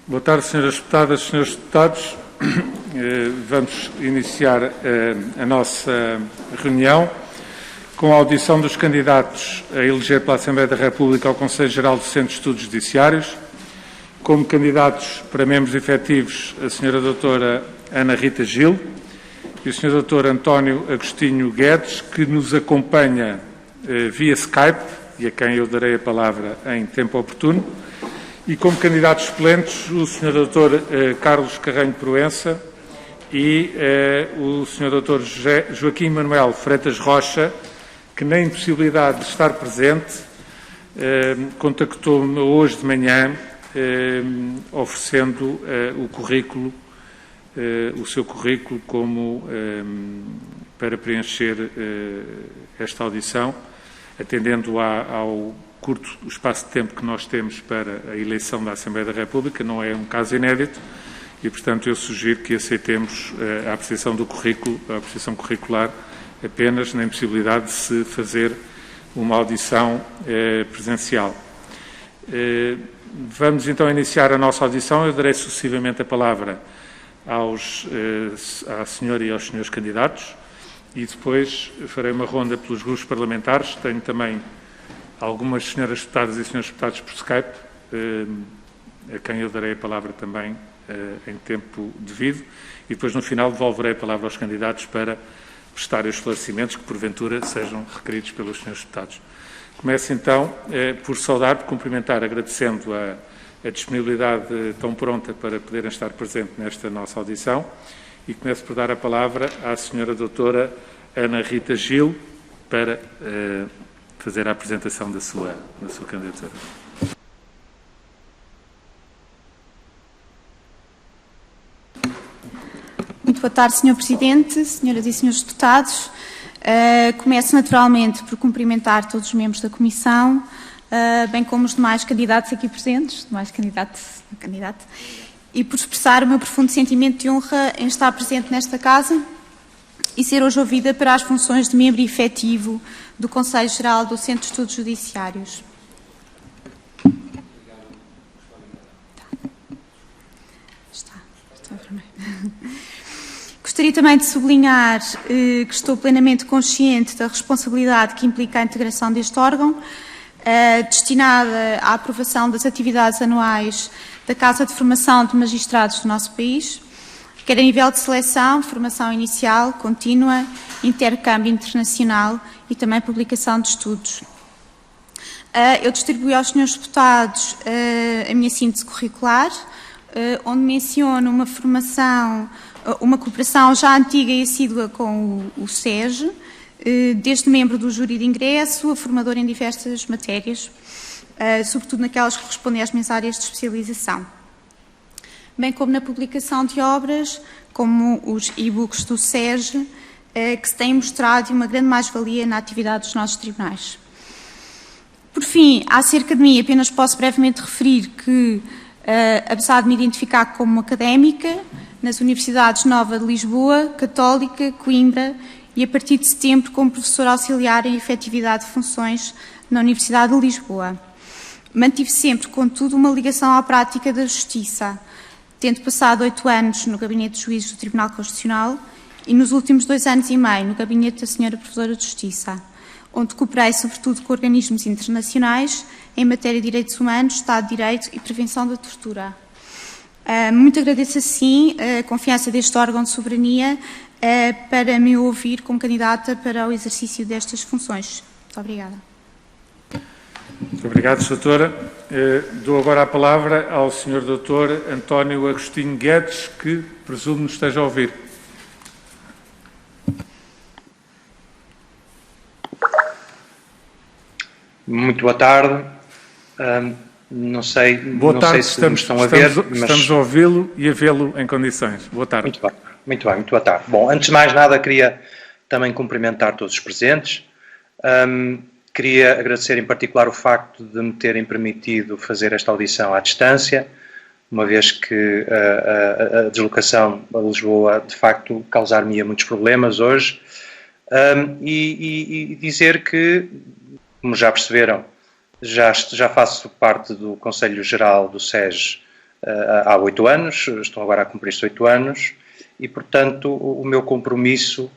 Boa tarde, senhoras deputadas, senhores deputados. Vamos iniciar a nossa reunião com a audição dos candidatos a eleger pela Assembleia da República ao Conselho Geral do Centro de Estudos Judiciários. Como candidatos para membros efetivos, a senhora doutora Ana Rita Gil e o senhor doutor António Agostinho Guedes, que nos acompanha via Skype e a quem eu darei a palavra em tempo oportuno. E como candidatos suplentes, o Sr. Dr. Carlos Carreño Proença e o Sr. Dr. Joaquim Manuel Freitas Rocha, que na impossibilidade de estar presente, contactou-me hoje de manhã, oferecendo o seu currículo como para preencher esta audição, atendendo ao curto espaço de tempo que nós temos para a eleição da Assembleia da República. Não é um caso inédito e, portanto, eu sugiro que aceitemos a apreciação do currículo, a apreciação curricular, apenas na impossibilidade de se fazer uma audição presencial. Vamos então iniciar a nossa audição. Eu darei sucessivamente a palavra à senhora e aos senhores candidatos e depois farei uma ronda pelos grupos parlamentares. Tenho também algumas senhoras deputadas e senhores deputados por Skype, a quem eu darei a palavra também em tempo devido, e depois no final devolverei a palavra aos candidatos para prestarem os esclarecimentos que porventura sejam requeridos pelos senhores deputados. Começo então por saudar, por cumprimentar, agradecendo a disponibilidade tão pronta para poderem estar presentes nesta nossa audição, e começo por dar a palavra à senhora doutora Ana Rita Gil para fazer a apresentação da sua candidatura. Muito boa tarde, Sr. Presidente, senhoras e senhores deputados. Começo naturalmente por cumprimentar todos os membros da Comissão, bem como os demais candidatos aqui presentes, e por expressar o meu profundo sentimento de honra em estar presente nesta Casa e ser hoje ouvida para as funções de membro efetivo do Conselho Geral do Centro de Estudos Judiciários. Gostaria também de sublinhar que estou plenamente consciente da responsabilidade que implica a integração deste órgão, destinada à aprovação das atividades anuais da Casa de Formação de Magistrados do nosso país, quer a nível de seleção, formação inicial, contínua, intercâmbio internacional e também publicação de estudos. Eu distribuí aos senhores deputados a minha síntese curricular, onde menciono uma cooperação já antiga e assídua com o SES, desde membro do júri de ingresso a formador em diversas matérias, sobretudo naquelas que correspondem às minhas áreas de especialização, bem como na publicação de obras, como os e-books do SES, que se têm mostrado uma grande mais-valia na atividade dos nossos tribunais. Por fim, acerca de mim, apenas posso brevemente referir que, apesar de me identificar como académica, nas Universidades Nova de Lisboa, Católica, Coimbra e, a partir de setembro, como professora auxiliar em efetividade de funções na Universidade de Lisboa. Mantive sempre, contudo, uma ligação à prática da Justiça, tendo passado 8 anos no Gabinete de Juízes do Tribunal Constitucional e nos últimos 2 anos e meio no Gabinete da Senhora Provedora de Justiça, onde cooperei sobretudo com organismos internacionais em matéria de direitos humanos, Estado de Direito e prevenção da tortura. Muito agradeço, assim, a confiança deste órgão de soberania para me ouvir como candidata para o exercício destas funções. Muito obrigada. Muito obrigado, doutora. Dou agora a palavra ao Sr. Dr. António Agostinho Guedes, que presumo nos esteja a ouvir. Muito boa tarde. Não sei se me estão a ver, mas estamos a ouvi-lo e a vê-lo em condições. Boa tarde. Muito boa tarde. Bom, antes de mais nada, queria também cumprimentar todos os presentes. Queria agradecer em particular o facto de me terem permitido fazer esta audição à distância, uma vez que a deslocação a Lisboa, de facto, causar-me muitos problemas hoje. E dizer que, como já perceberam, já faço parte do Conselho Geral do SES há 8 anos, estão agora a cumprir-se 8 anos, e, portanto, o meu compromisso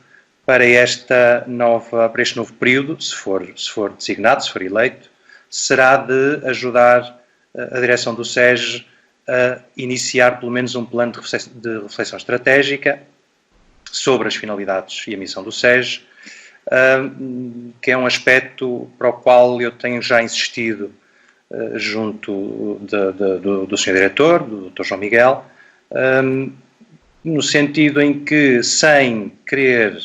para este novo período, se for designado, se for eleito, será de ajudar a direção do SES a iniciar pelo menos um plano de reflexão estratégica sobre as finalidades e a missão do SES, que é um aspecto para o qual eu tenho já insistido junto do Sr. Diretor, do Dr. João Miguel, no sentido em que, sem querer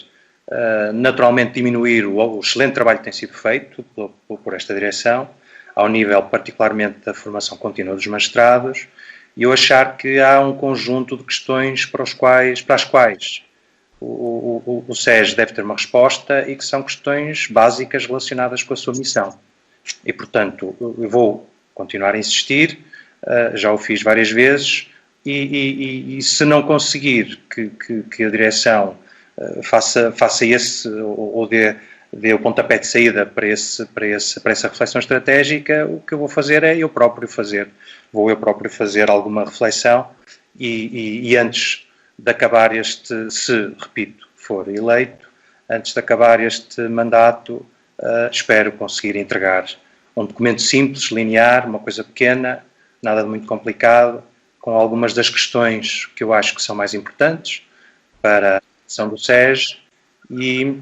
naturalmente diminuir o excelente trabalho que tem sido feito por esta direção, ao nível particularmente da formação contínua dos magistrados, e eu achar que há um conjunto de questões para as quais o SES deve ter uma resposta e que são questões básicas relacionadas com a sua missão. E, portanto, eu vou continuar a insistir, já o fiz várias vezes, e se não conseguir que a direção faça esse, ou dê o pontapé de saída para essa reflexão estratégica, o que eu vou fazer é vou eu próprio fazer alguma reflexão e antes de acabar repito, for eleito, antes de acabar este mandato, espero conseguir entregar um documento simples, linear, uma coisa pequena, nada de muito complicado, com algumas das questões que eu acho que são mais importantes para a ação do SES e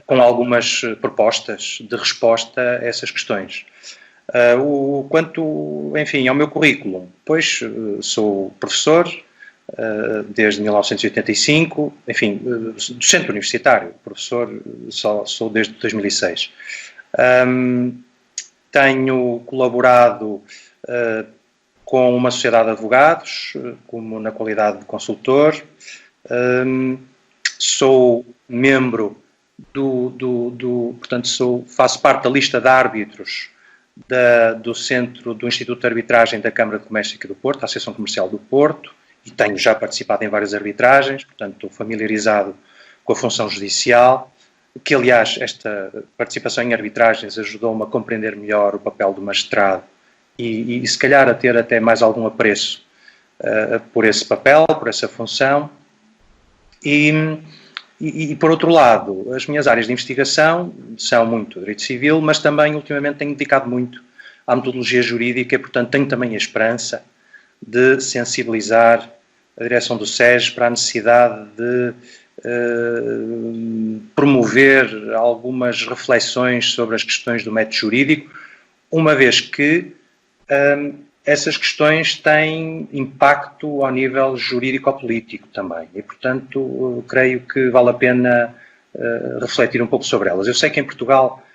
com algumas propostas de resposta a essas questões. Quanto, enfim, ao meu currículo, pois sou professor desde 1985, enfim, docente universitário, professor sou desde 2006. Tenho colaborado com uma sociedade de advogados, como na qualidade de consultor. Sou membro portanto, faço parte da lista de árbitros do Centro do Instituto de Arbitragem da Câmara de Comércio aqui do Porto, a Associação Comercial do Porto, e tenho já participado em várias arbitragens, portanto estou familiarizado com a função judicial, que aliás esta participação em arbitragens ajudou-me a compreender melhor o papel do magistrado e se calhar a ter até mais algum apreço por esse papel, por essa função. E, por outro lado, as minhas áreas de investigação são muito direito civil, mas também, ultimamente, tenho dedicado muito à metodologia jurídica e, portanto, tenho também a esperança de sensibilizar a direção do SES para a necessidade de promover algumas reflexões sobre as questões do método jurídico, uma vez que essas questões têm impacto ao nível jurídico-político também e, portanto, creio que vale a pena refletir um pouco sobre elas. Eu sei que em Portugal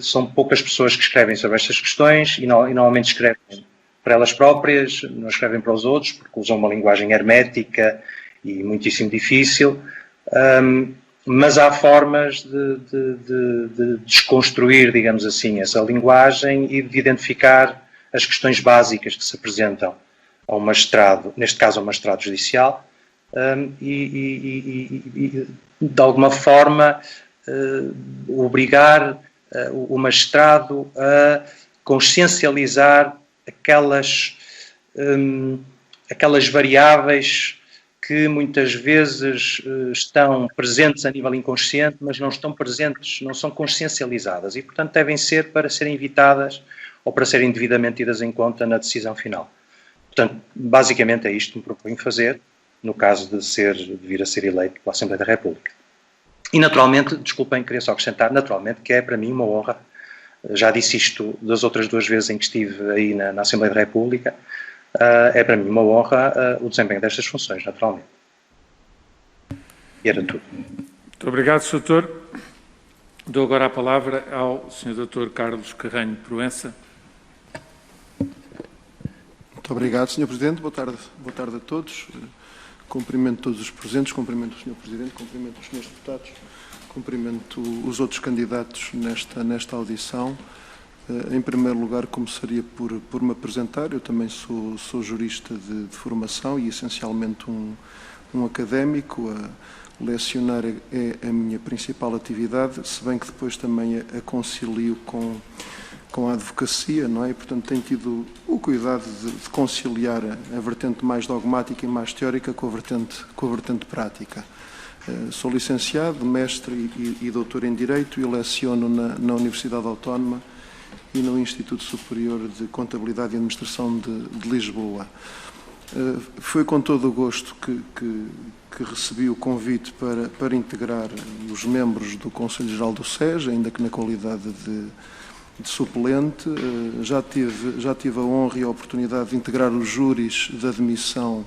são poucas pessoas que escrevem sobre estas questões e normalmente escrevem para elas próprias, não escrevem para os outros, porque usam uma linguagem hermética e muitíssimo difícil, mas há formas de desconstruir, digamos assim, essa linguagem e de identificar as questões básicas que se apresentam ao magistrado, neste caso ao magistrado judicial, e de alguma forma obrigar o magistrado a consciencializar aquelas variáveis que muitas vezes estão presentes a nível inconsciente, mas não estão presentes, não são consciencializadas e, portanto, devem ser para serem evitadas ou para serem devidamente tidas em conta na decisão final. Portanto, basicamente é isto que me proponho fazer, no caso de vir a ser eleito pela Assembleia da República. E, naturalmente, desculpem, queria só acrescentar, naturalmente, que é para mim uma honra, já disse isto das outras 2 vezes em que estive aí na Assembleia da República, é para mim uma honra o desempenho destas funções, naturalmente. E era tudo. Muito obrigado, Sr. Doutor. Dou agora a palavra ao Sr. Dr. Carlos Carreño Proença. Muito obrigado, Sr. Presidente. Boa tarde a todos. Cumprimento todos os presentes, cumprimento o Sr. Presidente, cumprimento os Srs. Deputados, cumprimento os outros candidatos nesta audição. Em primeiro lugar, começaria por me apresentar. Eu também sou jurista de formação e, essencialmente, um académico. Lecionar é a minha principal atividade, se bem que depois também a concilio com a advocacia, não é? E, portanto, tem tido o cuidado de conciliar a vertente mais dogmática e mais teórica com a vertente prática. Sou licenciado, mestre e doutor em Direito e leciono na Universidade Autónoma e no Instituto Superior de Contabilidade e Administração de Lisboa. Foi com todo o gosto que recebi o convite para integrar os membros do Conselho Geral do SES, ainda que na qualidade de suplente. Já tive a honra e a oportunidade de integrar os júris de admissão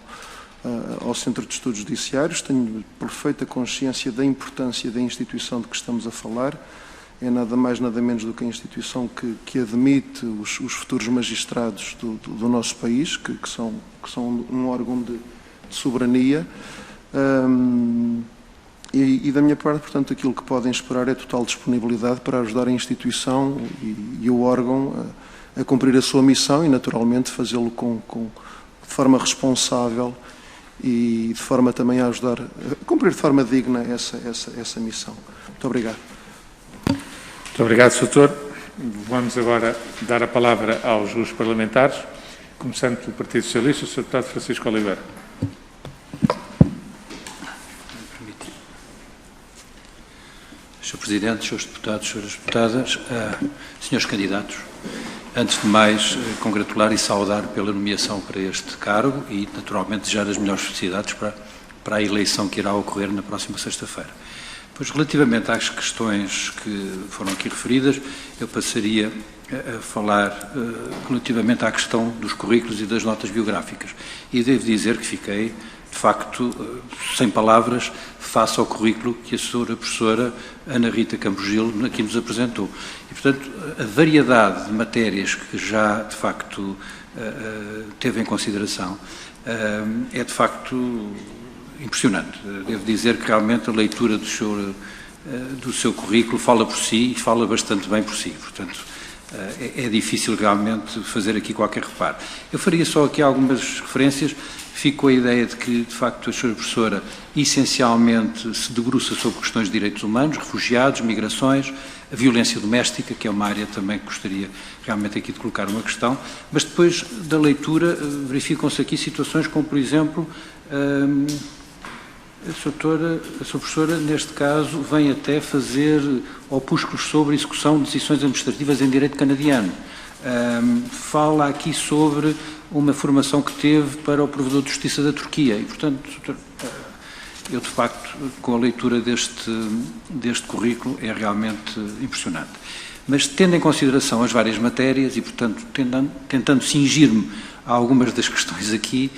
ao Centro de Estudos Judiciários. Tenho perfeita consciência da importância da instituição de que estamos a falar. É nada mais, nada menos do que a instituição que admite os futuros magistrados do nosso país, que são um órgão de soberania. E da minha parte, portanto, aquilo que podem esperar é total disponibilidade para ajudar a instituição e o órgão a cumprir a sua missão e, naturalmente, fazê-lo de forma responsável e de forma também a ajudar a cumprir de forma digna essa missão. Muito obrigado. Muito obrigado, Sr. Doutor. Vamos agora dar a palavra aos grupos parlamentares, começando pelo Partido Socialista, o Sr. Deputado Francisco Oliveira. Sr. Presidente, Srs. Deputados, Sras. Deputadas, Srs. Candidatos, antes de mais, congratular e saudar pela nomeação para este cargo e, naturalmente, desejar as melhores felicidades para a eleição que irá ocorrer na próxima sexta-feira. Pois, relativamente às questões que foram aqui referidas, eu passaria a falar relativamente à questão dos currículos e das notas biográficas. E devo dizer que fiquei, de facto, sem palavras, face ao currículo que a Sra. Professora Ana Rita Campos Gil aqui nos apresentou. E, portanto, a variedade de matérias que já, de facto, teve em consideração é, de facto, impressionante. Devo dizer que realmente a leitura do seu currículo fala por si e fala bastante bem por si. Portanto, é difícil realmente fazer aqui qualquer reparo. Eu faria só aqui algumas referências. Fico com a ideia de que, de facto, a Sra. Professora essencialmente se debruça sobre questões de direitos humanos, refugiados, migrações, a violência doméstica, que é uma área também que gostaria realmente aqui de colocar uma questão, mas depois da leitura verificam-se aqui situações como, por exemplo, a Sra. Professora, neste caso, vem até fazer opúsculos sobre execução de decisões administrativas em direito canadiano. Fala aqui sobre uma formação que teve para o Provedor de Justiça da Turquia e, portanto, eu, de facto, com a leitura deste currículo, é realmente impressionante. Mas, tendo em consideração as várias matérias e, portanto, tentando cingir-me a algumas das questões aqui,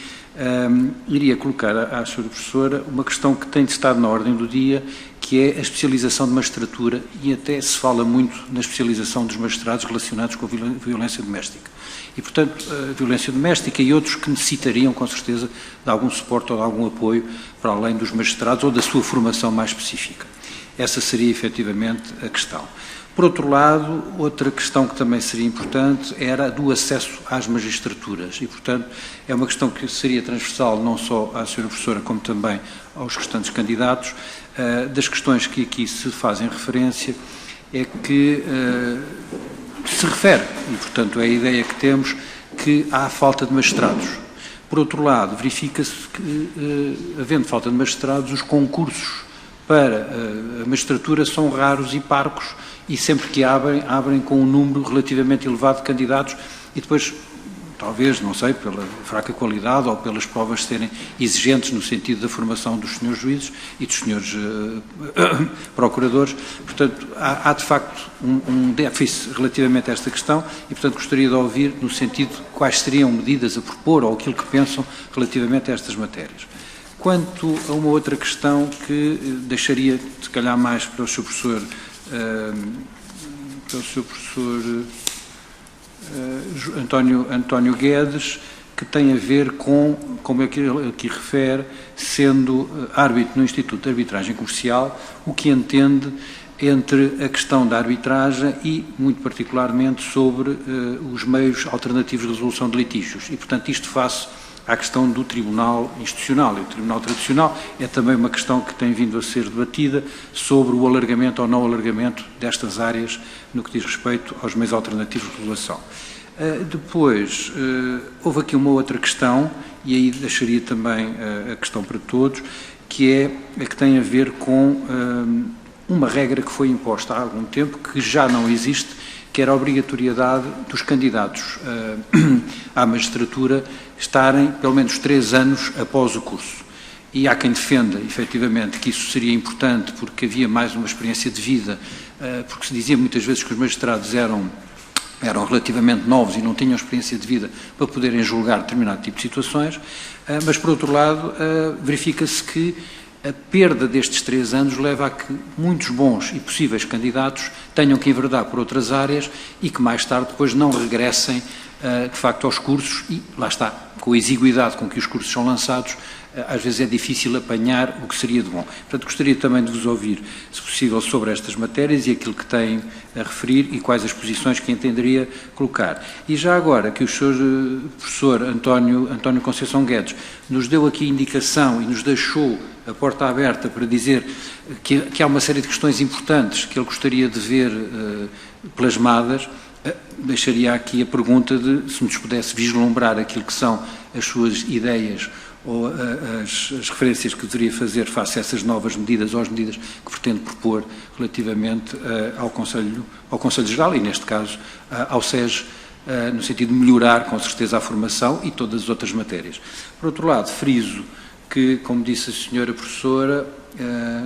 iria colocar à Sra. Professora uma questão que tem estado na ordem do dia, que é a especialização de magistratura, e até se fala muito na especialização dos magistrados relacionados com a violência doméstica. E, portanto, a violência doméstica e outros que necessitariam, com certeza, de algum suporte ou de algum apoio para além dos magistrados ou da sua formação mais específica. Essa seria, efetivamente, a questão. Por outro lado, outra questão que também seria importante era a do acesso às magistraturas e, portanto, é uma questão que seria transversal não só à Sra. Professora como também aos restantes candidatos. Das questões que aqui se fazem referência é que se refere, e, portanto, é a ideia que temos, que há falta de magistrados. Por outro lado, verifica-se que, havendo falta de magistrados, os concursos para a magistratura são raros e parcos e sempre que abrem com um número relativamente elevado de candidatos e depois, talvez, não sei, pela fraca qualidade ou pelas provas serem exigentes no sentido da formação dos senhores juízes e dos senhores procuradores. Portanto, há de facto um déficit relativamente a esta questão e, portanto, gostaria de ouvir no sentido de quais seriam medidas a propor ou aquilo que pensam relativamente a estas matérias. Quanto a uma outra questão que deixaria, se calhar, mais para o Sr. Professor, António Guedes, que tem a ver com, como ele aqui refere, sendo árbitro no Instituto de Arbitragem Comercial, o que entende entre a questão da arbitragem e, muito particularmente, sobre os meios alternativos de resolução de litígios. E, portanto, isto face à questão do Tribunal Institucional. E o Tribunal Tradicional é também uma questão que tem vindo a ser debatida sobre o alargamento ou não alargamento destas áreas no que diz respeito aos meios alternativos de regulação. Depois, houve aqui uma outra questão, e aí deixaria também a questão para todos, que é a que tem a ver com uma regra que foi imposta há algum tempo, que já não existe, que era a obrigatoriedade dos candidatos à magistratura estarem pelo menos 3 anos após o curso. E há quem defenda, efetivamente, que isso seria importante porque havia mais uma experiência de vida, porque se dizia muitas vezes que os magistrados eram relativamente novos e não tinham experiência de vida para poderem julgar determinado tipo de situações, mas, por outro lado, verifica-se que a perda destes 3 anos leva a que muitos bons e possíveis candidatos tenham que enverdar por outras áreas e que mais tarde depois não regressem, de facto, aos cursos e, lá está, com a exiguidade com que os cursos são lançados, às vezes é difícil apanhar o que seria de bom. Portanto, gostaria também de vos ouvir, se possível, sobre estas matérias e aquilo que têm a referir e quais as posições que entenderia colocar. E já agora que o Sr. Professor António Conceição Guedes nos deu aqui indicação e nos deixou a porta aberta para dizer que há uma série de questões importantes que ele gostaria de ver plasmadas, deixaria aqui a pergunta de se nos pudesse vislumbrar aquilo que são as suas ideias ou as referências que deveria fazer face a essas novas medidas ou as medidas que pretende propor relativamente ao Conselho Geral e, neste caso, ao SES, no sentido de melhorar, com certeza, a formação e todas as outras matérias. Por outro lado, friso que, como disse a senhora professora,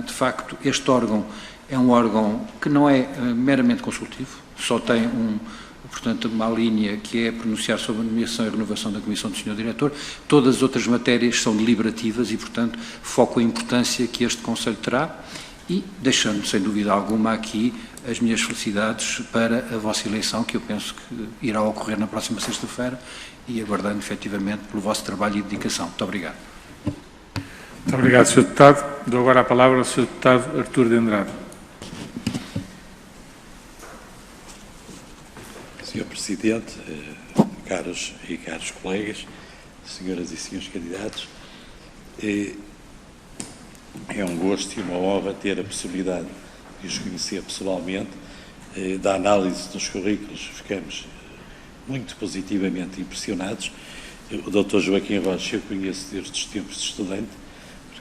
de facto, este órgão é um órgão que não é meramente consultivo, só tem portanto, uma linha que é pronunciar sobre a nomeação e renovação da Comissão do Sr. Diretor. Todas as outras matérias são deliberativas e, portanto, foco a importância que este Conselho terá e deixando, sem dúvida alguma, aqui as minhas felicidades para a vossa eleição, que eu penso que irá ocorrer na próxima sexta-feira e aguardando, efetivamente, pelo vosso trabalho e dedicação. Muito obrigado. Muito obrigado, Sr. Deputado. Dou agora a palavra ao Sr. Deputado Artur de Andrade. Sr. Presidente, caros e caros colegas, senhoras e senhores candidatos, é um gosto e uma honra ter a possibilidade de os conhecer pessoalmente. Da análise dos currículos ficamos muito positivamente impressionados. O Dr. Joaquim Rocha eu conheço desde os tempos de estudante,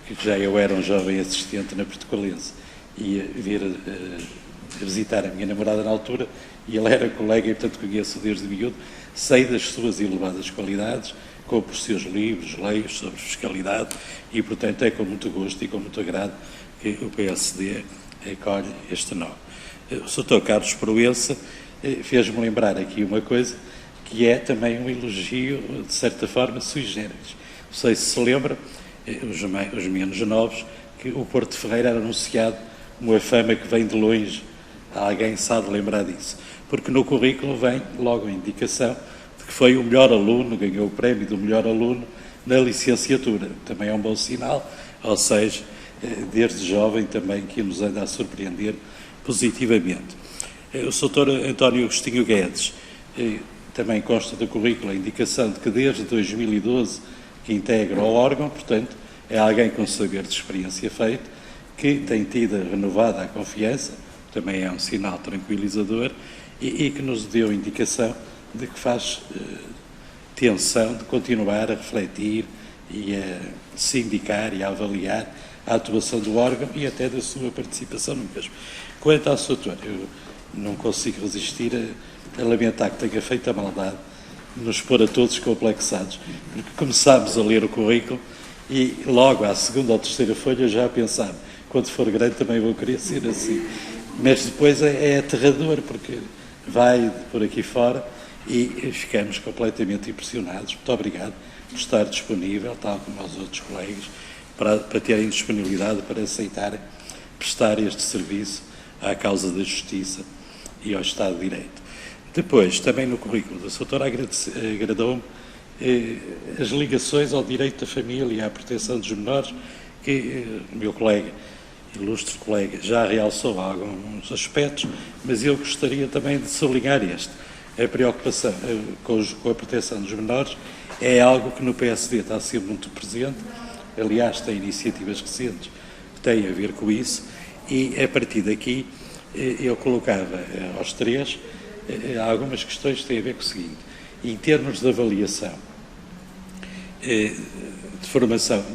porque já eu era um jovem assistente na Portucalense e ia vir a visitar a minha namorada na altura e ele era colega e, portanto, conheço desde miúdo, sei das suas elevadas qualidades, compro os seus livros, leio sobre fiscalidade e, portanto, é com muito gosto e com muito agrado que o PSD acolhe este nome. O Sr. Carlos Proença fez-me lembrar aqui uma coisa que é também um elogio, de certa forma, sui generis. Não sei se se lembra, os menos novos, que o Porto Ferreira era anunciado uma fama que vem de longe. Alguém sabe lembrar disso. Porque no currículo vem logo a indicação de que foi o melhor aluno, ganhou o prémio do melhor aluno na licenciatura. Também é um bom sinal, ou seja, desde jovem também que nos anda a surpreender positivamente. O Sr. António Agostinho Guedes também consta do currículo a indicação de que desde 2012 que integra o órgão, portanto, é alguém com saber de experiência feito, que tem tido renovada a confiança, também é um sinal tranquilizador, e que nos deu indicação de que faz tensão de continuar a refletir e a sindicar e a avaliar a atuação do órgão e até da sua participação no mesmo. Quanto ao Sr. Doutor, eu não consigo resistir a lamentar que tenha feito a maldade de nos pôr a todos complexados, porque começámos a ler o currículo e logo à segunda ou terceira folha já a pensar, quando for grande também vou querer ser assim. Mas depois é aterrador, porque vai por aqui fora e ficamos completamente impressionados. Muito obrigado por estar disponível, tal como aos outros colegas, para terem disponibilidade para aceitarem prestar este serviço à causa da justiça e ao Estado de Direito. Depois, também no currículo do Sr. agradou-me as ligações ao direito da família e à proteção dos menores, que o meu colega, ilustre colega, já realçou alguns aspectos, mas eu gostaria também de sublinhar este. a preocupação com a proteção dos menores é algo que no PSD está a ser muito presente. Aliás, tem iniciativas recentes que têm a ver com isso, e a partir daqui eu colocava aos três algumas questões que têm a ver com o seguinte: em termos de avaliação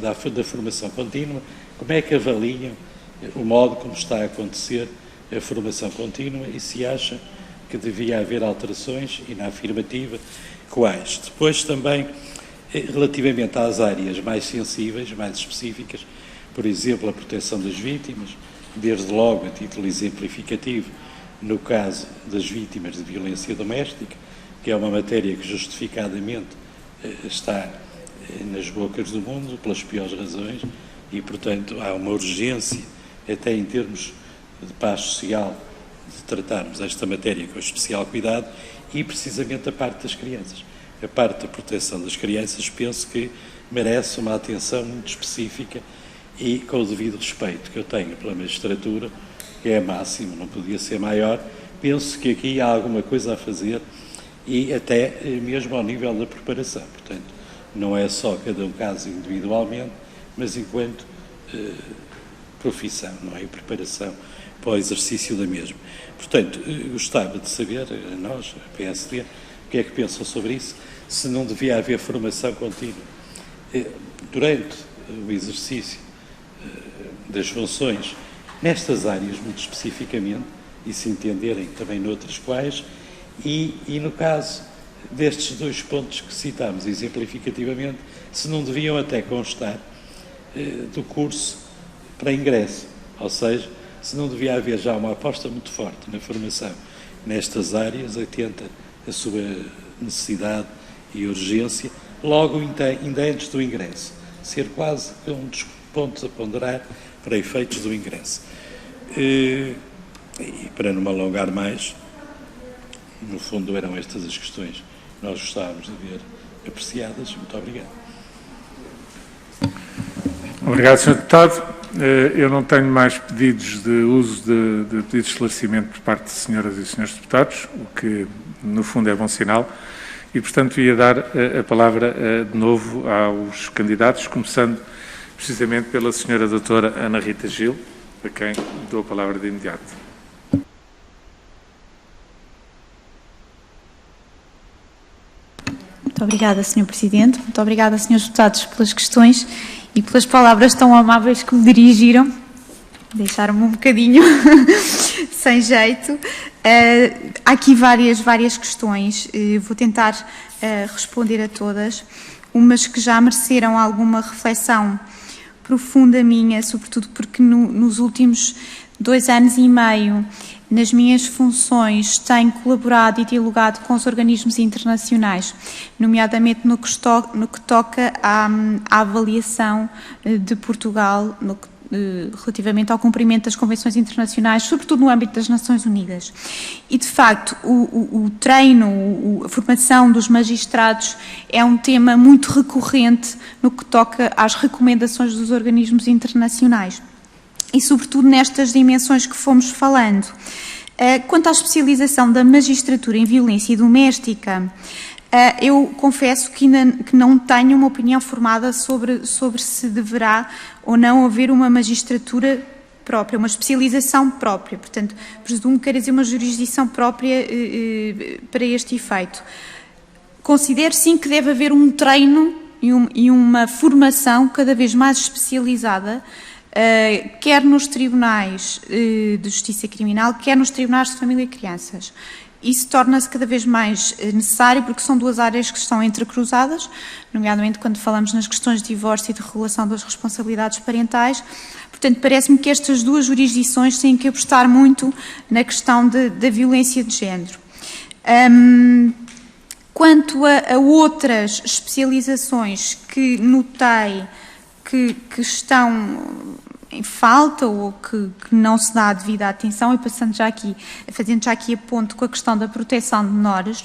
da formação contínua, como é que avaliam o modo como está a acontecer a formação contínua e se acha que devia haver alterações, e na afirmativa, quais? Depois também, relativamente às áreas mais sensíveis, mais específicas, por exemplo, a proteção das vítimas, desde logo a título exemplificativo, no caso das vítimas de violência doméstica, que é uma matéria que justificadamente está nas bocas do mundo, pelas piores razões, e, portanto, há uma urgência, até em termos de paz social, de tratarmos esta matéria com especial cuidado, e precisamente a parte das crianças. A parte da proteção das crianças, penso que merece uma atenção muito específica e com o devido respeito que eu tenho pela magistratura, que é máximo, não podia ser maior. Penso que aqui há alguma coisa a fazer, e até mesmo ao nível da preparação. Portanto, não é só cada um caso individualmente, mas enquanto profissão, não é? E preparação para o exercício da mesma. Portanto, gostava de saber, nós, a PSD, o que é que pensam sobre isso, se não devia haver formação contínua durante o exercício das funções nestas áreas muito especificamente, e se entenderem também noutras quais, e no caso destes dois pontos que citámos exemplificativamente, se não deviam até constar do curso para ingresso, ou seja, se não devia haver já uma aposta muito forte na formação nestas áreas, atenta à sua necessidade e urgência, logo ainda antes do ingresso, ser quase um dos pontos a ponderar para efeitos do ingresso. E para não me alongar mais, no fundo eram estas as questões que nós gostávamos de ver apreciadas. Muito obrigado. Obrigado, Sr. Deputado. Eu não tenho mais pedidos de uso de pedidos de esclarecimento por parte de senhoras e senhores deputados, o que, no fundo, é bom sinal. E, portanto, ia dar a palavra de novo aos candidatos, começando precisamente pela senhora doutora Ana Rita Gil, a quem dou a palavra de imediato. Muito obrigada, Sr. Presidente. Muito obrigada, Srs. Deputados, pelas questões e pelas palavras tão amáveis que me dirigiram. Deixaram-me um bocadinho sem jeito. Há aqui várias questões. Vou tentar responder a todas. Umas que já mereceram alguma reflexão profunda minha, sobretudo porque nos últimos 2 anos e meio, nas minhas funções, tenho colaborado e dialogado com os organismos internacionais, nomeadamente no que toca à avaliação de Portugal relativamente ao cumprimento das convenções internacionais, sobretudo no âmbito das Nações Unidas. E, de facto, o treino, a formação dos magistrados é um tema muito recorrente no que toca às recomendações dos organismos internacionais. E, sobretudo, nestas dimensões que fomos falando. Quanto à especialização da magistratura em violência doméstica, eu confesso que não tenho uma opinião formada sobre se deverá ou não haver uma magistratura própria, uma especialização própria. Portanto, presumo que quer dizer uma jurisdição própria para este efeito. Considero, sim, que deve haver um treino e uma formação cada vez mais especializada, quer nos tribunais de justiça criminal, quer nos tribunais de família e crianças. Isso torna-se cada vez mais necessário porque são 2 áreas que estão entrecruzadas, nomeadamente quando falamos nas questões de divórcio e de regulação das responsabilidades parentais. Portanto, parece-me que estas 2 jurisdições têm que apostar muito na questão da violência de género. Quanto a outras especializações que notei que estão em falta ou que não se dá a devida atenção, e fazendo já aqui a ponto com a questão da proteção de menores,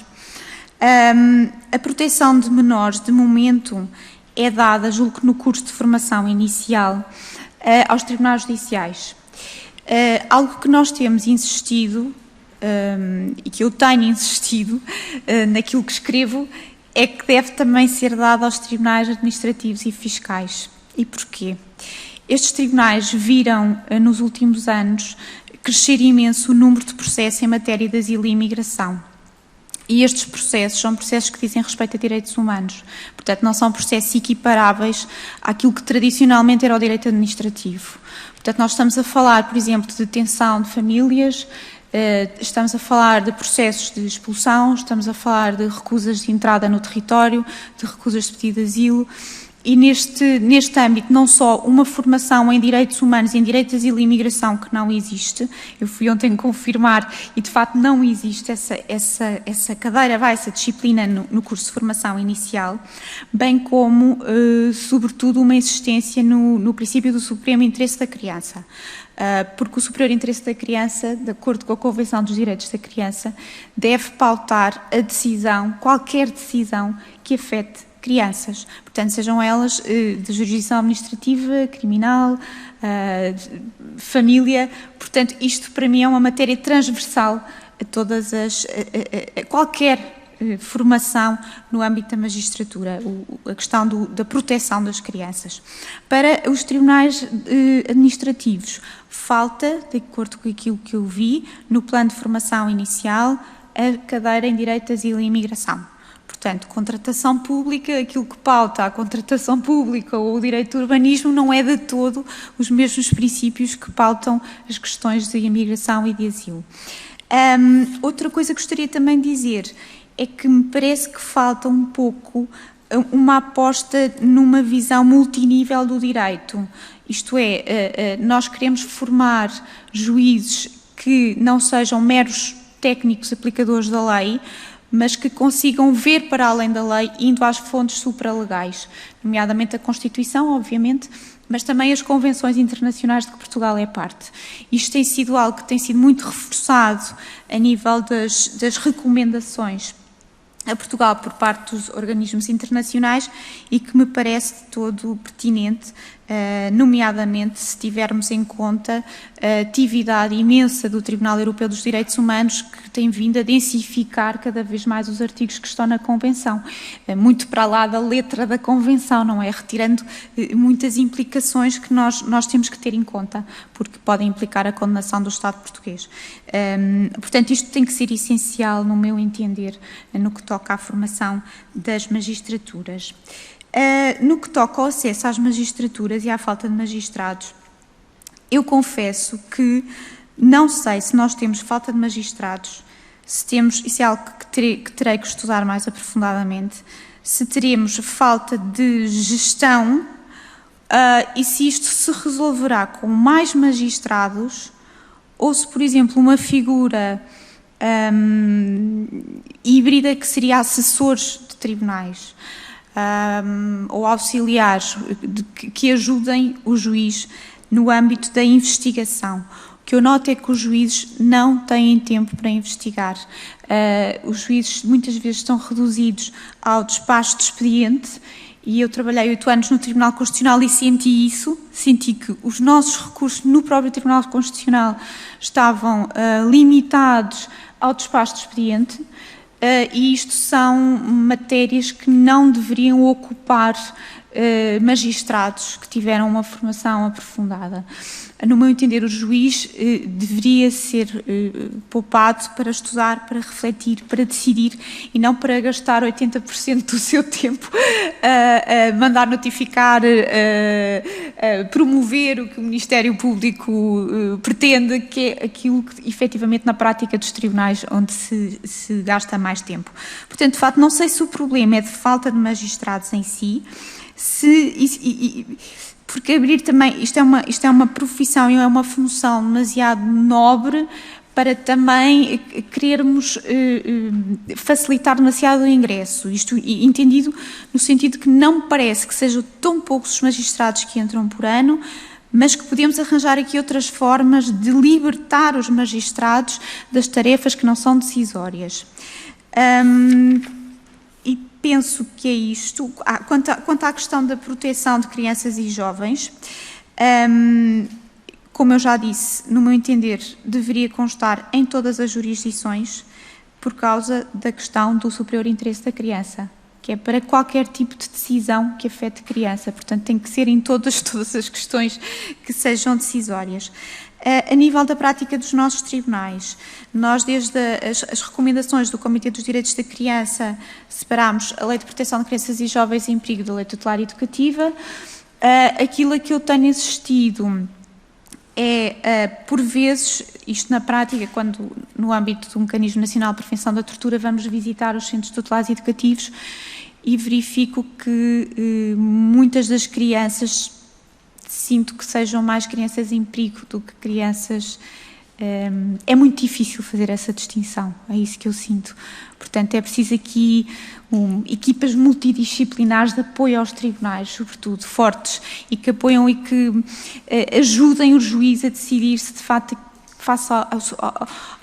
a proteção de menores, de momento, é dada, julgo que no curso de formação inicial, aos tribunais judiciais. Algo que nós temos insistido e que eu tenho insistido naquilo que escrevo, é que deve também ser dado aos tribunais administrativos e fiscais. E porquê? Estes tribunais viram, nos últimos anos, crescer imenso o número de processos em matéria de asilo e imigração. E estes processos são processos que dizem respeito a direitos humanos. Portanto, não são processos equiparáveis àquilo que tradicionalmente era o direito administrativo. Portanto, nós estamos a falar, por exemplo, de detenção de famílias, estamos a falar de processos de expulsão, estamos a falar de recusas de entrada no território, de recusas de pedido de asilo. E neste âmbito, não só uma formação em direitos humanos, em direito de asilo e imigração, que não existe, eu fui ontem confirmar, e de facto não existe essa cadeira, essa disciplina no curso de formação inicial, bem como, sobretudo, uma insistência no princípio do supremo interesse da criança. Porque o superior interesse da criança, de acordo com a Convenção dos Direitos da Criança, deve pautar a decisão, qualquer decisão que afete crianças, portanto, sejam elas de jurisdição administrativa, criminal, família, portanto, isto para mim é uma matéria transversal a todas a qualquer formação no âmbito da magistratura, a questão da proteção das crianças. Para os tribunais administrativos, falta, de acordo com aquilo que eu vi, no plano de formação inicial, a cadeira em Direito de Asilo e Imigração. Portanto, contratação pública, aquilo que pauta a contratação pública ou o direito do urbanismo não é de todo os mesmos princípios que pautam as questões de imigração e de asilo. Outra coisa que gostaria também de dizer é que me parece que falta um pouco uma aposta numa visão multinível do direito. Isto é, nós queremos formar juízes que não sejam meros técnicos aplicadores da lei, mas que consigam ver para além da lei, indo às fontes supralegais, nomeadamente a Constituição, obviamente, mas também as convenções internacionais de que Portugal é parte. Isto tem sido algo que tem sido muito reforçado a nível das recomendações a Portugal por parte dos organismos internacionais e que me parece de todo pertinente, nomeadamente se tivermos em conta a atividade imensa do Tribunal Europeu dos Direitos Humanos, que tem vindo a densificar cada vez mais os artigos que estão na Convenção, muito para lá da letra da Convenção, não é? Retirando muitas implicações que nós temos que ter em conta, porque podem implicar a condenação do Estado português. Portanto, isto tem que ser essencial, no meu entender, no que toca à formação das magistraturas. No que toca ao acesso às magistraturas e à falta de magistrados, eu confesso que não sei se nós temos falta de magistrados, se temos, isso é algo que terei que estudar mais aprofundadamente, se teremos falta de gestão e se isto se resolverá com mais magistrados ou se, por exemplo, uma figura híbrida que seria assessores de tribunais ou auxiliares que ajudem o juiz no âmbito da investigação. O que eu noto é que os juízes não têm tempo para investigar. Os juízes muitas vezes estão reduzidos ao despacho de expediente e eu trabalhei 8 anos no Tribunal Constitucional e senti isso, senti que os nossos recursos no próprio Tribunal Constitucional estavam limitados ao despacho de expediente e isto são matérias que não deveriam ocupar magistrados que tiveram uma formação aprofundada. No meu entender, o juiz deveria ser poupado para estudar, para refletir, para decidir e não para gastar 80% do seu tempo a mandar notificar, promover o que o Ministério Público pretende, que é aquilo que efetivamente na prática dos tribunais onde se gasta mais tempo. Portanto, de facto, não sei se o problema é de falta de magistrados em si, porque abrir também, isto é uma profissão e é uma função demasiado nobre para também querermos facilitar demasiado o ingresso. Isto entendido no sentido que não me parece que sejam tão poucos os magistrados que entram por ano, mas que podemos arranjar aqui outras formas de libertar os magistrados das tarefas que não são decisórias. E penso que é isto. Quanto à questão da proteção de crianças e jovens, como eu já disse, no meu entender, deveria constar em todas as jurisdições por causa da questão do superior interesse da criança, que é para qualquer tipo de decisão que afete criança. Portanto, tem que ser em todas as questões que sejam decisórias. A nível da prática dos nossos tribunais, nós, desde as recomendações do Comitê dos Direitos da Criança, separámos a Lei de Proteção de Crianças e Jovens em Perigo da Lei Tutelar Educativa. Aquilo a que eu tenho assistido é, por vezes, isto na prática, quando no âmbito do Mecanismo Nacional de Prevenção da Tortura vamos visitar os centros tutelares educativos e verifico que muitas das crianças, sinto que sejam mais crianças em perigo do que crianças. É muito difícil fazer essa distinção, é isso que eu sinto. Portanto, é preciso aqui equipas multidisciplinares de apoio aos tribunais, sobretudo, fortes, e que apoiam e que ajudem o juiz a decidir se, de facto, face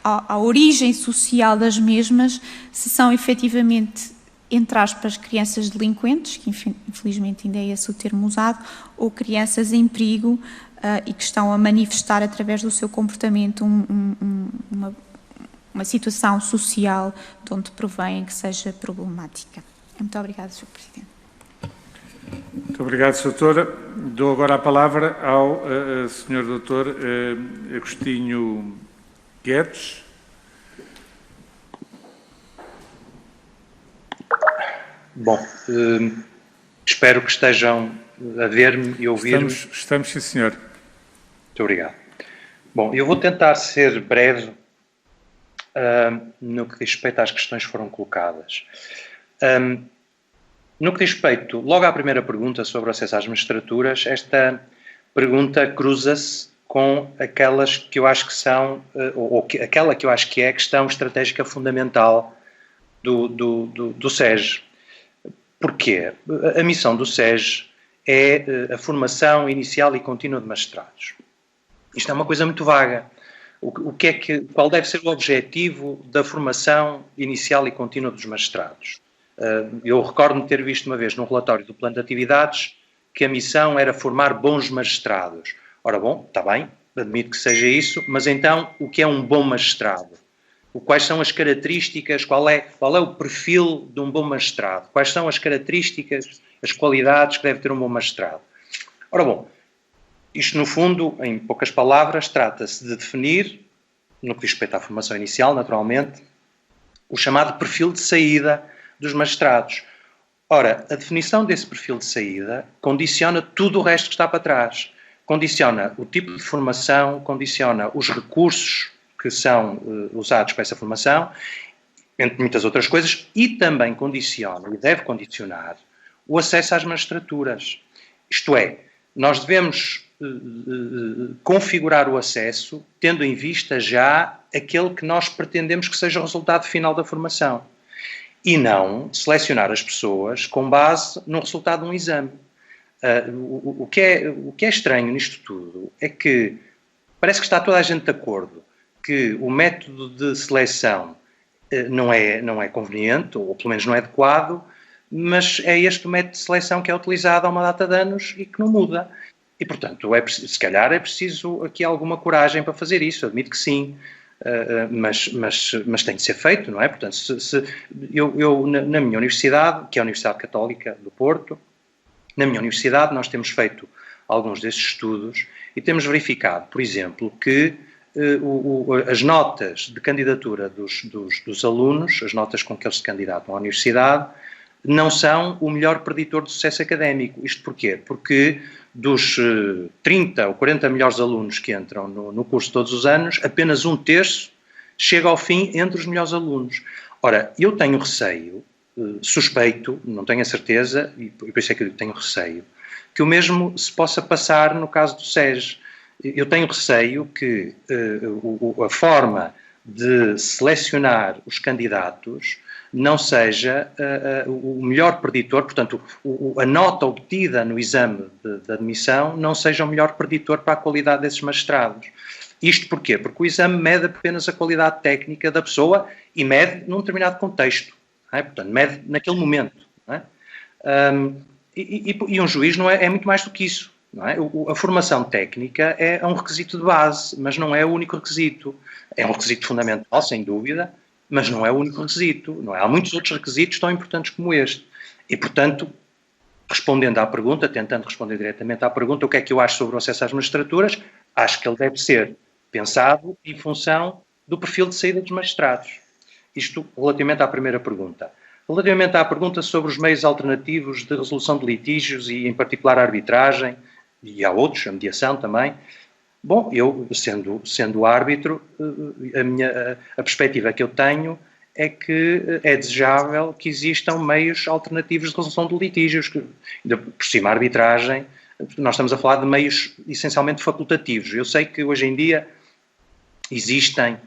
à origem social das mesmas, se são efetivamente, entre aspas, crianças delinquentes, que infelizmente ainda é esse o termo usado, ou crianças em perigo e que estão a manifestar através do seu comportamento uma situação social de onde provém que seja problemática. Muito obrigada, Sr. Presidente. Muito obrigado, Sra. Doutora. Dou agora a palavra ao Sr. Doutor Agostinho Guedes. Bom, espero que estejam a ver-me e ouvir-me. Estamos, sim, senhor. Muito obrigado. Bom, eu vou tentar ser breve no que diz respeito às questões que foram colocadas. No que diz respeito, logo à primeira pergunta sobre o acesso às magistraturas, esta pergunta cruza-se com aquelas que eu acho que são, aquela que eu acho que é a questão estratégica fundamental do SES. Porquê? A missão do SES é a formação inicial e contínua de magistrados. Isto é uma coisa muito vaga. Qual deve ser o objetivo da formação inicial e contínua dos magistrados? Eu recordo-me ter visto uma vez num relatório do Plano de Atividades que a missão era formar bons magistrados. Ora bom, está bem, admito que seja isso, mas então o que é um bom magistrado? Quais são as características, qual é o perfil de um bom magistrado? Quais são as características, as qualidades que deve ter um bom magistrado? Ora bom, isto no fundo, em poucas palavras, trata-se de definir, no que diz respeito à formação inicial, naturalmente, o chamado perfil de saída dos magistrados. Ora, a definição desse perfil de saída condiciona tudo o resto que está para trás. Condiciona o tipo de formação, condiciona os recursos que são usados para essa formação, entre muitas outras coisas, e também condiciona, e deve condicionar, o acesso às magistraturas. Isto é, nós devemos configurar o acesso tendo em vista já aquele que nós pretendemos que seja o resultado final da formação e não selecionar as pessoas com base no resultado de um exame. O que é estranho nisto tudo é que parece que está toda a gente de acordo que o método de seleção não é conveniente, ou pelo menos não é adequado, mas é este o método de seleção que é utilizado há uma data de anos e que não muda. E, portanto, se calhar é preciso aqui alguma coragem para fazer isso, admito que sim, mas tem de ser feito, não é? Portanto, eu na minha universidade, que é a Universidade Católica do Porto, na minha universidade nós temos feito alguns desses estudos e temos verificado, por exemplo, que as notas de candidatura dos alunos, as notas com que eles se candidatam à universidade, não são o melhor preditor de sucesso académico. Isto porquê? Porque dos 30 ou 40 melhores alunos que entram no curso todos os anos, apenas 1/3 chega ao fim entre os melhores alunos. Ora, eu tenho receio, suspeito, não tenho a certeza, e por isso é que eu tenho receio, que o mesmo se possa passar no caso do SES. Eu tenho receio que a forma de selecionar os candidatos não seja o melhor preditor, portanto, a nota obtida no exame de admissão não seja o melhor preditor para a qualidade desses magistrados. Isto porquê? Porque o exame mede apenas a qualidade técnica da pessoa e mede num determinado contexto, não é? Portanto, mede naquele momento. Não é? E um juiz não é muito mais do que isso. não é? A formação técnica é um requisito de base, mas não é o único requisito. É um requisito fundamental, sem dúvida, mas não é o único requisito. Não é? Há muitos outros requisitos tão importantes como este. E, portanto, respondendo à pergunta, tentando responder diretamente à pergunta, o que é que eu acho sobre o acesso às magistraturas, acho que ele deve ser pensado em função do perfil de saída dos magistrados. Isto relativamente à primeira pergunta. Relativamente à pergunta sobre os meios alternativos de resolução de litígios e, em particular, a arbitragem, e há outros, a mediação também. Bom, eu, sendo árbitro, a perspectiva que eu tenho é que é desejável que existam meios alternativos de resolução de litígios, por cima a arbitragem, nós estamos a falar de meios essencialmente facultativos. Eu sei que hoje em dia existem,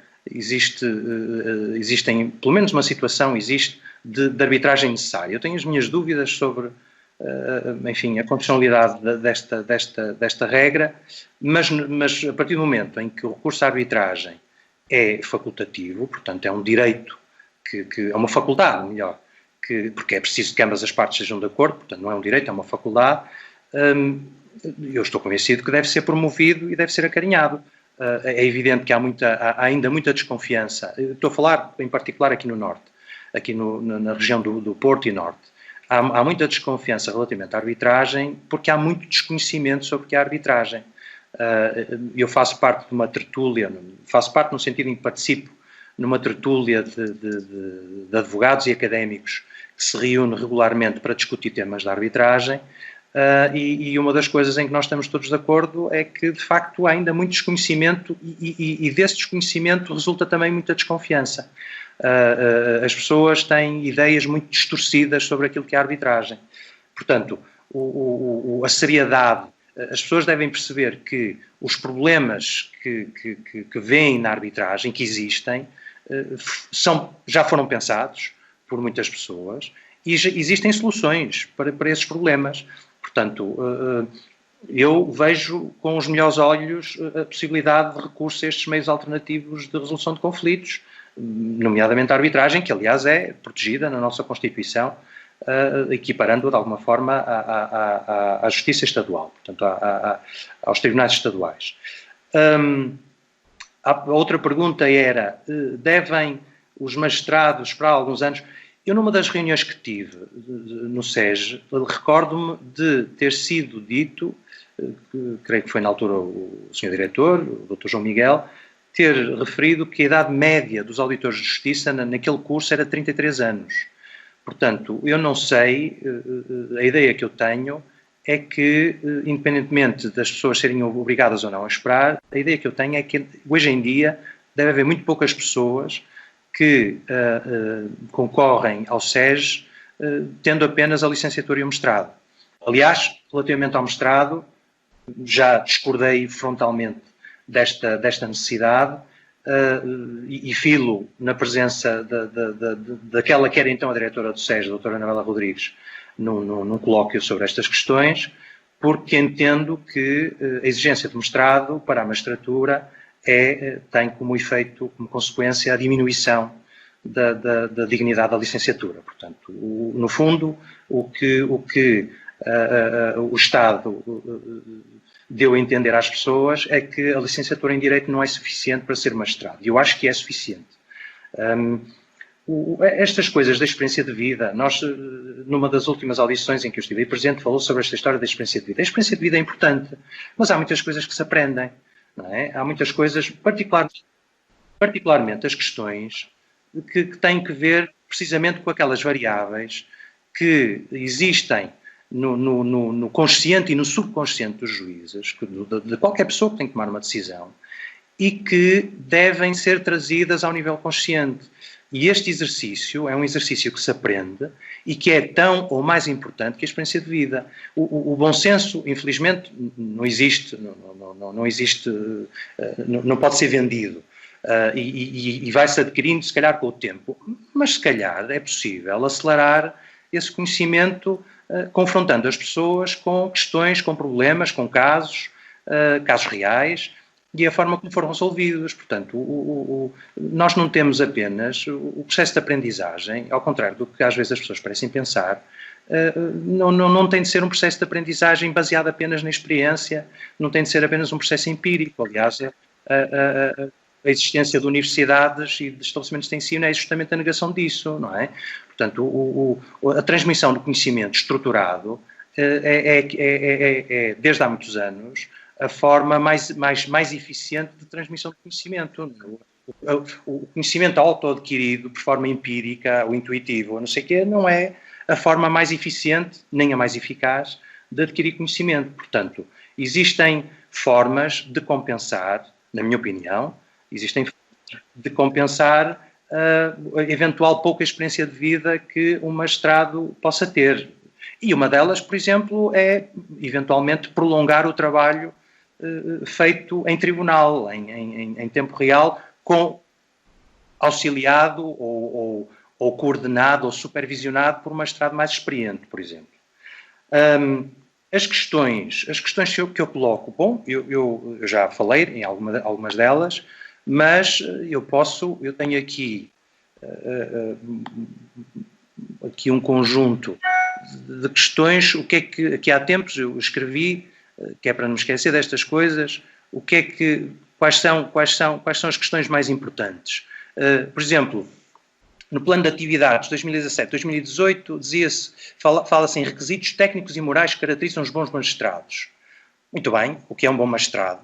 pelo menos uma situação existe, de arbitragem necessária. Eu tenho as minhas dúvidas sobre, enfim, a constitucionalidade desta regra, mas a partir do momento em que o recurso à arbitragem é facultativo, portanto é um direito, que é uma faculdade, melhor, porque é preciso que ambas as partes sejam de acordo, portanto não é um direito, é uma faculdade, eu estou convencido que deve ser promovido e deve ser acarinhado. É evidente que há ainda muita desconfiança, estou a falar em particular aqui no Norte, aqui na região do Porto e Norte. Há muita desconfiança relativamente à arbitragem, porque há muito desconhecimento sobre o que é a arbitragem. Eu faço parte de uma tertúlia, faço parte no sentido em que participo numa tertúlia de advogados e académicos que se reúne regularmente para discutir temas da arbitragem, e uma das coisas em que nós estamos todos de acordo é que, de facto, há ainda muito desconhecimento e desse desconhecimento resulta também muita desconfiança. As pessoas têm ideias muito distorcidas sobre aquilo que é a arbitragem. Portanto, a seriedade, as pessoas devem perceber que os problemas que veem na arbitragem, que existem, já foram pensados por muitas pessoas e existem soluções para esses problemas. Portanto, eu vejo com os melhores olhos a possibilidade de recurso a estes meios alternativos de resolução de conflitos, nomeadamente a arbitragem, que aliás é protegida na nossa Constituição, equiparando-a de alguma forma à Justiça Estadual, portanto aos tribunais estaduais. A outra pergunta era, devem os magistrados esperar alguns anos? Eu, numa das reuniões que tive no SES, recordo-me de ter sido dito, creio que foi na altura o Sr. Diretor, o Dr. João Miguel, ter referido que a idade média dos auditores de justiça naquele curso era 33 anos. Portanto, eu não sei, a ideia que eu tenho é que, independentemente das pessoas serem obrigadas ou não a esperar, a ideia que eu tenho é que hoje em dia deve haver muito poucas pessoas que concorrem ao SES tendo apenas a licenciatura e o mestrado. Aliás, relativamente ao mestrado, já discordei frontalmente desta necessidade e filo na presença daquela que era então a diretora do SES, a doutora Anabela Rodrigues, num colóquio sobre estas questões, porque entendo que a exigência de mestrado para a magistratura tem como efeito, como consequência, a diminuição da dignidade da licenciatura. Portanto, no fundo, o que o Estado deu a entender às pessoas é que a licenciatura em Direito não é suficiente para ser magistrado. E eu acho que é suficiente. Estas coisas da experiência de vida, nós, numa das últimas audições em que eu estive, o Presidente falou sobre esta história da experiência de vida. A experiência de vida é importante, mas há muitas coisas que se aprendem. Não é? Há muitas coisas, particularmente as questões que têm que ver precisamente com aquelas variáveis que existem no consciente e no subconsciente dos juízes, de qualquer pessoa que tem que tomar uma decisão, e que devem ser trazidas ao nível consciente. E este exercício é um exercício que se aprende e que é tão ou mais importante que a experiência de vida. O bom senso, infelizmente, não existe, não pode ser vendido. E vai-se adquirindo, se calhar, com o tempo. Mas, se calhar, é possível acelerar esse conhecimento confrontando as pessoas com questões, com problemas, com casos reais, e a forma como foram resolvidos. Portanto, nós não temos apenas o processo de aprendizagem, ao contrário do que às vezes as pessoas parecem pensar, não tem de ser um processo de aprendizagem baseado apenas na experiência, não tem de ser apenas um processo empírico. Aliás, a existência de universidades e de estabelecimentos de ensino é justamente a negação disso, não é? Portanto, a transmissão do conhecimento estruturado é desde há muitos anos, a forma mais eficiente de transmissão de conhecimento. O conhecimento auto-adquirido por forma empírica ou intuitiva, não sei o quê, não é a forma mais eficiente, nem a mais eficaz, de adquirir conhecimento. Portanto, existem formas de compensar, na minha opinião, de compensar a eventual pouca experiência de vida que um magistrado possa ter. E uma delas, por exemplo, é, eventualmente, prolongar o trabalho feito em tribunal, em tempo real, auxiliado ou coordenado ou supervisionado por um magistrado mais experiente, por exemplo. As questões que eu coloco, bom, eu já falei em algumas delas, mas eu tenho aqui um conjunto de questões, que há tempos eu escrevi, que é para não me esquecer destas coisas, quais são as questões mais importantes. Por exemplo, no plano de atividades 2017-2018, fala-se em requisitos técnicos e morais que caracterizam os bons magistrados. Muito bem, o que é um bom magistrado?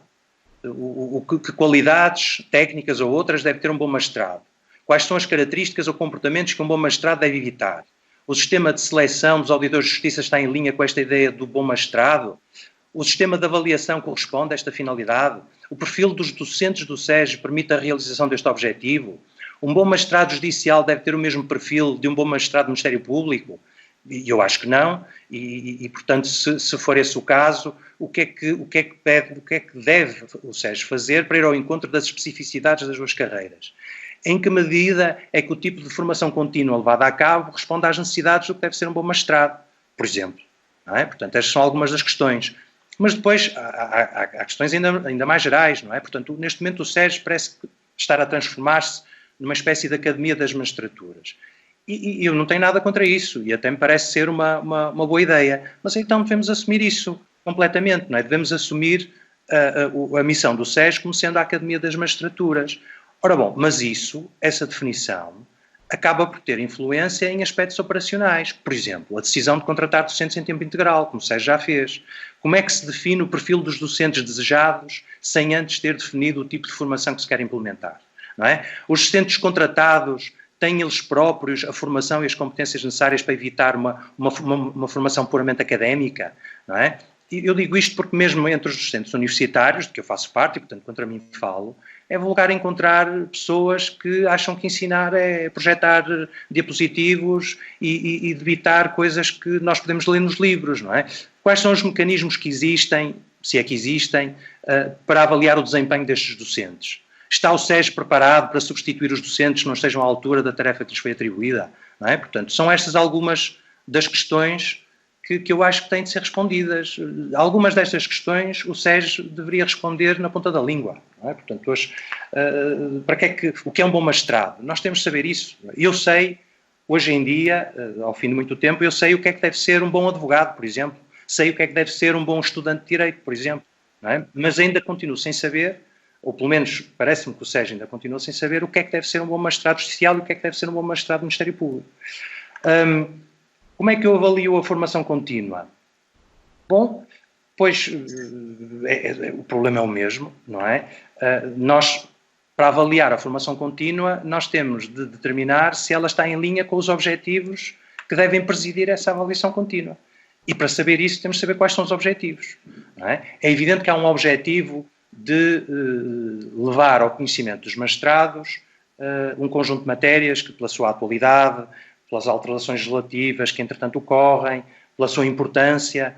Que qualidades técnicas ou outras deve ter um bom magistrado? Quais são as características ou comportamentos que um bom magistrado deve evitar? O sistema de seleção dos auditores de justiça está em linha com esta ideia do bom magistrado? O sistema de avaliação corresponde a esta finalidade? O perfil dos docentes do SES permite a realização deste objetivo? Um bom magistrado judicial deve ter o mesmo perfil de um bom magistrado do Ministério Público? E eu acho que não, e portanto, se for esse o caso, o que é que deve o SES fazer para ir ao encontro das especificidades das suas carreiras? Em que medida é que o tipo de formação contínua levada a cabo responde às necessidades do que deve ser um bom magistrado, por exemplo? Não é? Portanto, estas são algumas das questões. Mas depois há questões ainda mais gerais, não é? Portanto, neste momento o SES parece estar a transformar-se numa espécie de academia das magistraturas. E eu não tenho nada contra isso, e até me parece ser uma boa ideia. Mas então devemos assumir isso completamente, não é? Devemos assumir a missão do SES como sendo a academia das magistraturas. Ora bom, mas essa definição, acaba por ter influência em aspectos operacionais. Por exemplo, a decisão de contratar docentes em tempo integral, como o SES já fez. Como é que se define o perfil dos docentes desejados sem antes ter definido o tipo de formação que se quer implementar? Não é? Os docentes contratados têm eles próprios a formação e as competências necessárias para evitar uma formação puramente académica? Não é? E eu digo isto porque mesmo entre os docentes universitários, de que eu faço parte e, portanto, contra mim falo, é vulgar encontrar pessoas que acham que ensinar é projetar diapositivos e debitar coisas que nós podemos ler nos livros, não é? Quais são os mecanismos que existem, se é que existem, para avaliar o desempenho destes docentes? Está o SES preparado para substituir os docentes que não estejam à altura da tarefa que lhes foi atribuída? Não é? Portanto, são estas algumas das questões que eu acho que têm de ser respondidas. Algumas destas questões o SES deveria responder na ponta da língua. Não é? Portanto, hoje, o que é um bom magistrado? Nós temos de saber isso. Eu sei, hoje em dia, ao fim de muito tempo, eu sei o que é que deve ser um bom advogado, por exemplo. Sei o que é que deve ser um bom estudante de Direito, por exemplo. Não é? Mas ainda continuo sem saber, ou pelo menos parece-me que o SES ainda continua sem saber, o que é que deve ser um bom magistrado judicial e o que é que deve ser um bom magistrado do Ministério Público. Como é que eu avalio a formação contínua? Bom, pois o problema é o mesmo, não é? Nós, para avaliar a formação contínua, nós temos de determinar se ela está em linha com os objetivos que devem presidir essa avaliação contínua. E para saber isso temos de saber quais são os objetivos. Não é? É evidente que há um objetivo de levar ao conhecimento dos magistrados um conjunto de matérias que, pela sua atualidade, pelas alterações legislativas que entretanto ocorrem, pela sua importância,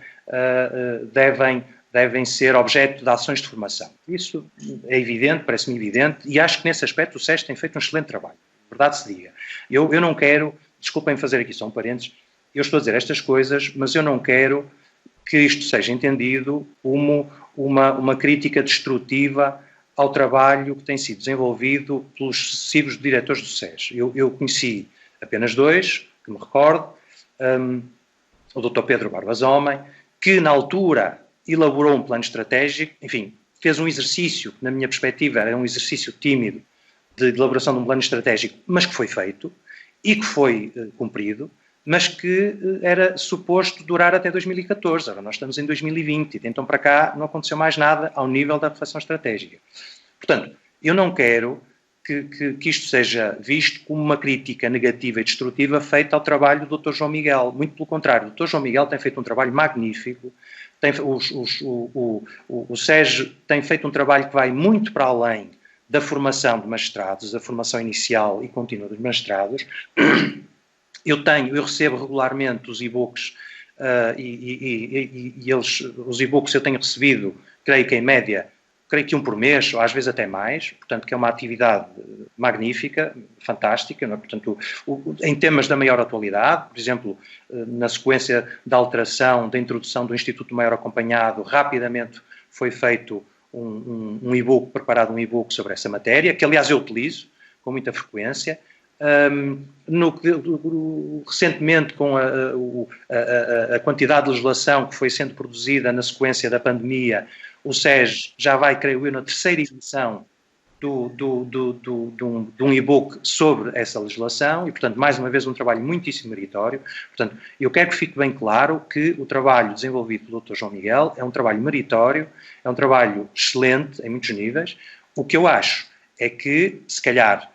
devem ser objeto de ações de formação. Isso é evidente, parece-me evidente, e acho que nesse aspecto o SES tem feito um excelente trabalho, verdade se diga. Eu não quero, desculpem fazer aqui só um parênteses, eu estou a dizer estas coisas, mas eu não quero que isto seja entendido como uma crítica destrutiva ao trabalho que tem sido desenvolvido pelos sucessivos diretores do SES. Eu conheci apenas dois, que me recordo, o Dr. Pedro Barbas Homem, que na altura elaborou um plano estratégico, enfim, fez um exercício, na minha perspectiva era um exercício tímido de elaboração de um plano estratégico, mas que foi feito e que foi cumprido, mas que era suposto durar até 2014. Agora nós estamos em 2020 e de então para cá não aconteceu mais nada ao nível da reflexão estratégica. Portanto, eu não quero que isto seja visto como uma crítica negativa e destrutiva feita ao trabalho do Dr. João Miguel. Muito pelo contrário, o Dr. João Miguel tem feito um trabalho magnífico, o SES tem feito um trabalho que vai muito para além da formação de magistrados, da formação inicial e contínua dos magistrados. Eu recebo regularmente os e-books e os e-books eu tenho recebido, creio que em média, creio que um por mês, ou às vezes até mais, portanto que é uma atividade magnífica, fantástica, não é? Portanto, em temas da maior atualidade, por exemplo, na sequência da alteração, da introdução do Instituto Maior Acompanhado, rapidamente foi feito um e-book, preparado um e-book sobre essa matéria, que aliás eu utilizo com muita frequência. Recentemente, com a quantidade de legislação que foi sendo produzida na sequência da pandemia, o SES já vai, creio eu, na terceira edição de um e-book sobre essa legislação e, portanto, mais uma vez um trabalho muitíssimo meritório. Portanto, eu quero que fique bem claro que o trabalho desenvolvido pelo Dr. João Miguel é um trabalho meritório, é um trabalho excelente em muitos níveis. O que eu acho é que, se calhar,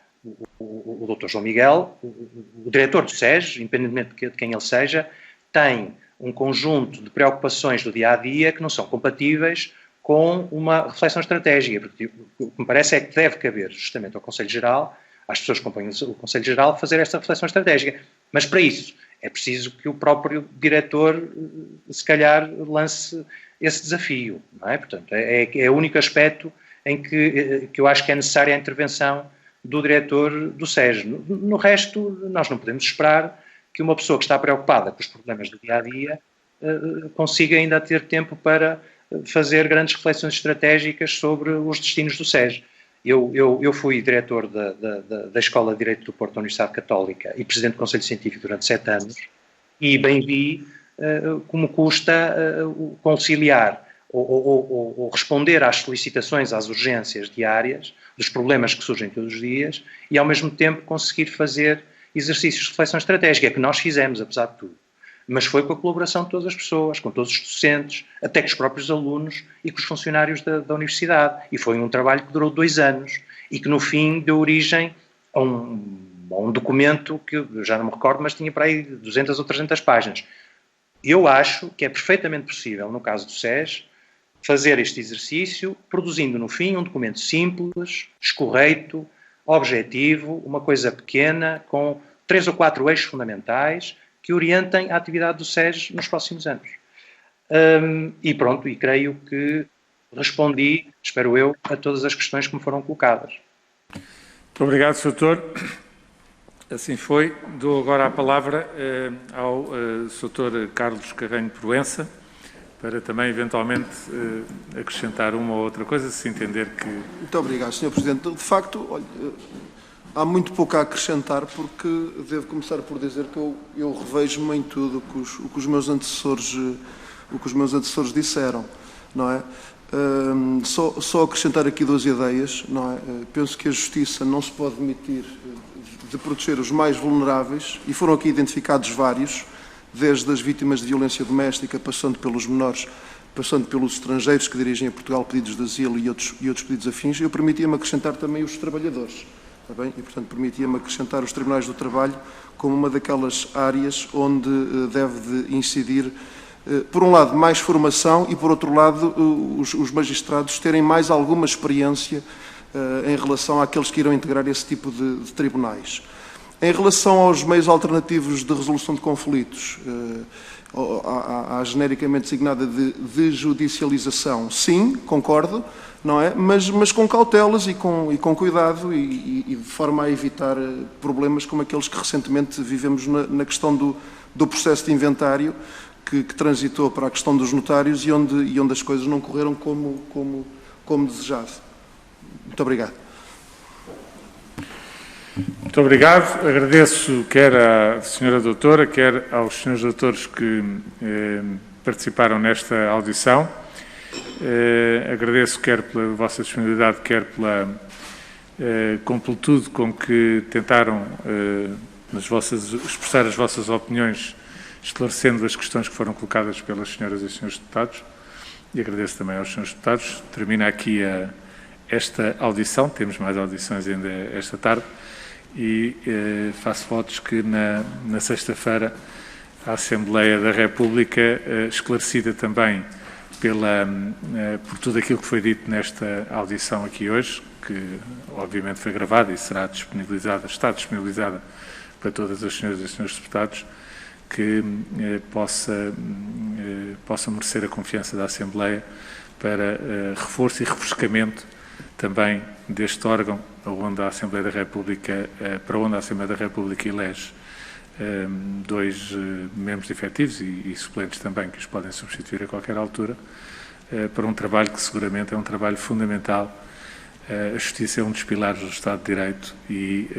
o Dr. João Miguel, o diretor do SES, independentemente de quem ele seja, tem um conjunto de preocupações do dia-a-dia que não são compatíveis com uma reflexão estratégica, porque o que me parece é que deve caber justamente ao Conselho Geral, às pessoas que compõem o Conselho Geral, fazer esta reflexão estratégica. Mas para isso é preciso que o próprio diretor, se calhar, lance esse desafio, não é? Portanto, é o único aspecto em que eu acho que é necessária a intervenção do diretor do SES. No resto, nós não podemos esperar que uma pessoa que está preocupada com os problemas do dia-a-dia consiga ainda ter tempo para fazer grandes reflexões estratégicas sobre os destinos do SES. Eu fui diretor da Escola de Direito do Porto da Universidade Católica e presidente do Conselho Científico durante 7 anos e bem vi como custa conciliar ou responder às solicitações, às urgências diárias, dos problemas que surgem todos os dias e ao mesmo tempo conseguir fazer exercícios de reflexão estratégica, que nós fizemos, apesar de tudo. Mas foi com a colaboração de todas as pessoas, com todos os docentes, até com os próprios alunos e com os funcionários da universidade. E foi um trabalho que durou 2 anos e que no fim deu origem a um documento que eu já não me recordo, mas tinha para aí 200 ou 300 páginas. Eu acho que é perfeitamente possível, no caso do SES, fazer este exercício, produzindo no fim um documento simples, escorreito, objetivo, uma coisa pequena, com 3 ou 4 eixos fundamentais que orientem a atividade do SES nos próximos anos. E pronto, e creio que respondi, espero eu, a todas as questões que me foram colocadas. Muito obrigado, Sr. Doutor. Assim foi. Dou agora a palavra ao Sr. Carlos Carreño Proença, para também, eventualmente, acrescentar uma ou outra coisa, se entender que... Muito obrigado, Sr. Presidente. De facto, olha, há muito pouco a acrescentar, porque devo começar por dizer que eu revejo-me em tudo o que os meus antecessores disseram, não é? Só acrescentar aqui 2 ideias, não é? Penso que a Justiça não se pode demitir de proteger os mais vulneráveis, e foram aqui identificados vários, desde as vítimas de violência doméstica, passando pelos menores, passando pelos estrangeiros que dirigem a Portugal pedidos de asilo e outros pedidos afins. Eu permitia-me acrescentar também os trabalhadores, está bem? E, portanto, permitia-me acrescentar os tribunais do trabalho como uma daquelas áreas onde deve de incidir, por um lado, mais formação e, por outro lado, os magistrados terem mais alguma experiência em relação àqueles que irão integrar esse tipo de tribunais. Em relação aos meios alternativos de resolução de conflitos, à genericamente designada de judicialização, sim, concordo, não é? Mas com cautelas e com cuidado e de forma a evitar problemas como aqueles que recentemente vivemos na questão do processo de inventário, que transitou para a questão dos notários e onde as coisas não correram como desejado. Muito obrigado. Muito obrigado. Agradeço quer à Sra. Doutora, quer aos Srs. Doutores que participaram nesta audição. Agradeço quer pela vossa disponibilidade, quer pela completude com que tentaram expressar as vossas opiniões, esclarecendo as questões que foram colocadas pelas senhoras e senhores deputados. E agradeço também aos senhores deputados. Termina aqui esta audição. Temos mais audições ainda esta tarde. E faço votos que na sexta-feira a Assembleia da República, esclarecida também por tudo aquilo que foi dito nesta audição aqui hoje, que obviamente foi gravada e será disponibilizada, está disponibilizada para todas as senhoras e senhores deputados, que possa merecer a confiança da Assembleia para reforço e refrescamento também deste órgão onde a Assembleia da República, para onde a Assembleia da República elege 2 membros efetivos e suplentes também, que os podem substituir a qualquer altura, para um trabalho que seguramente é um trabalho fundamental. A justiça é um dos pilares do Estado de Direito e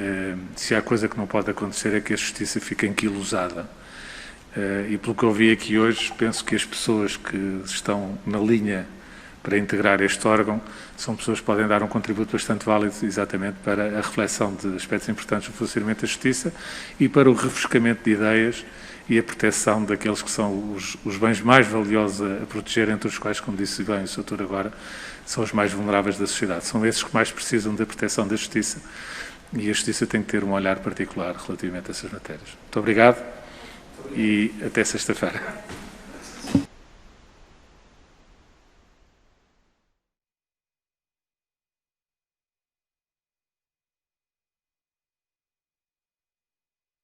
se há coisa que não pode acontecer é que a justiça fique anquilosada. E pelo que eu vi aqui hoje, penso que as pessoas que estão na linha para integrar este órgão são pessoas que podem dar um contributo bastante válido exatamente para a reflexão de aspectos importantes do funcionamento da justiça e para o refrescamento de ideias e a proteção daqueles que são os bens mais valiosos a proteger, entre os quais, como disse bem o Sr. Doutor agora, são os mais vulneráveis da sociedade. São esses que mais precisam da proteção da justiça e a justiça tem que ter um olhar particular relativamente a essas matérias. Muito obrigado e até sexta-feira.